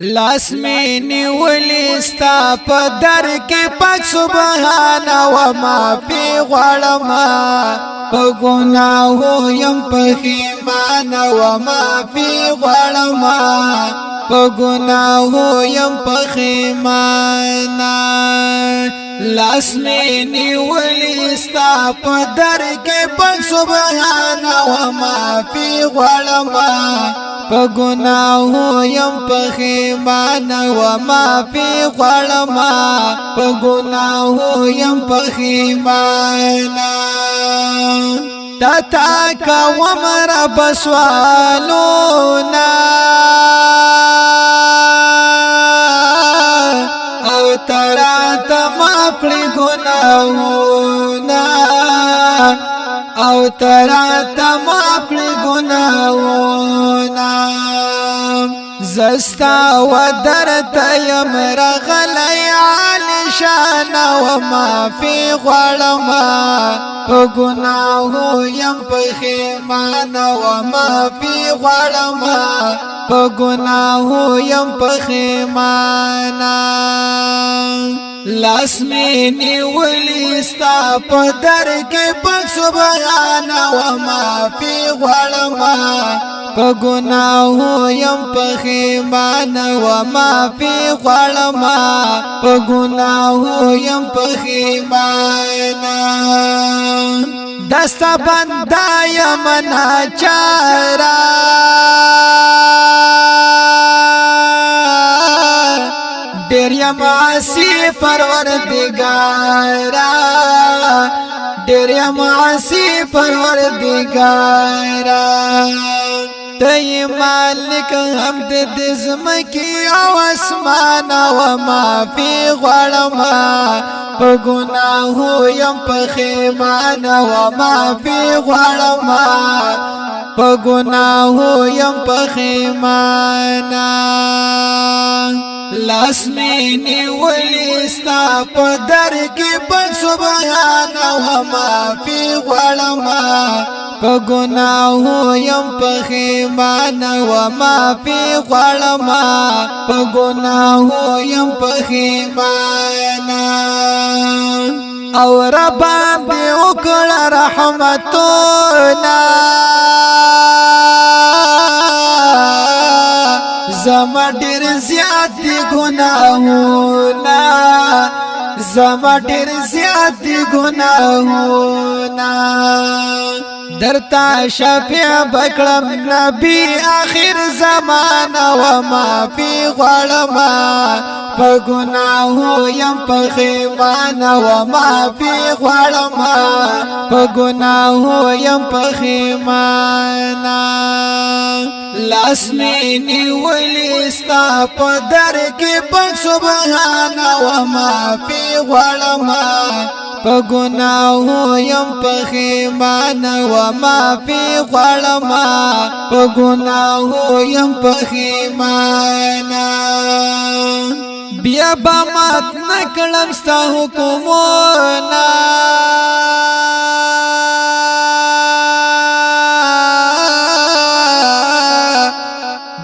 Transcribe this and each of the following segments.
لاس می نیولی ستا په در کې پاک سبحان و معافي غواړم په ګناهو يم پښیمان و معافي غواړم په ګناهو يم پښیمان لاس می نیولی ستا په در کې پاک سبحان و معافي غواړم په ګناهو يم پښیمان و معافي غواړم په ګناهو يم پښیمان تا کوم رب سوالونا او ترات ماپړي ګناهونا او ترات ماپړي ګناهونا زستا ودرت یم رغلی عالی شان و معافی غواړم په ګناهو یم پښیمان و معافی غواړم په ګناهو یم پښیمان لاس می نیولی ستا په در کې پاک سبحان و معافي غواړم په ګناهو يم پښیمان و معافي غواړم په ګناهو يم پښیمان دستا بندا یم ناچارا ډېر یم عاصي پروردګارا ډېر یم عاصي پروردګارا ته مالک حمد د زمکي او اسمان او معافي غواړم په ګناهو يم پښیمان او معافي غواړم په ګناهو يم پښیمان لاس می نیولی ستا په در کې پاک سبحان و معافي غواړم په ګناهو يم پښیمان و معافي غواړم په ګناهو يم پښیمان او رب دې وکړه رحمتونه زما ډېر زیات دي ګناهونه زما ډېر زیات دي ګناهونه درتا شفیع بکړم نبی آخر زمانه و معافي غواړم په ګناهو يم پښیمان و معافي غواړم په ګناهو يم پښیمان لاس می نیولی ستا په در کې پاک سبحان و معافي غواړم په ګناهو يم پښیمان و معافي غواړم په ګناهو يم پښیمان بیا به مات نکړم ستا حکمونه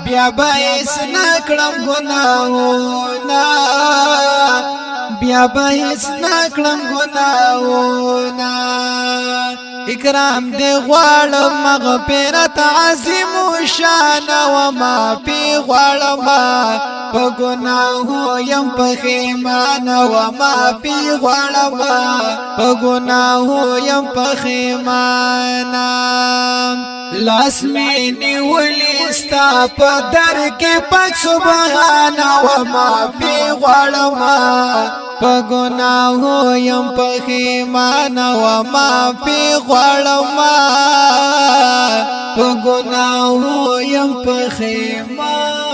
بیا به هیڅ نکړم ګناهونه بیا به هیڅ نکړم ګناهونه اکرام دې غواړم مغفرت عظیم شان و معافي غواړم په ګناهو يم پښیمان و معافي غواړم په ګناهو يم پښیمان لاس می نیولی ستا په در کې پاک سبحان و معافي غواړم په ګناهو يم پښیمان و معافي غواړم په ګناهو يم پښیمان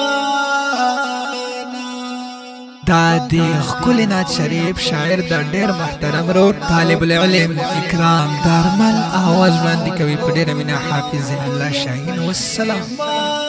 دا دی خکل نات شریف شاعر دا ډیر محترم رو طالب العلم اکرام دارمل آواز وړاندې کوي په ډیره مینه حافظ الله شاهین والسلام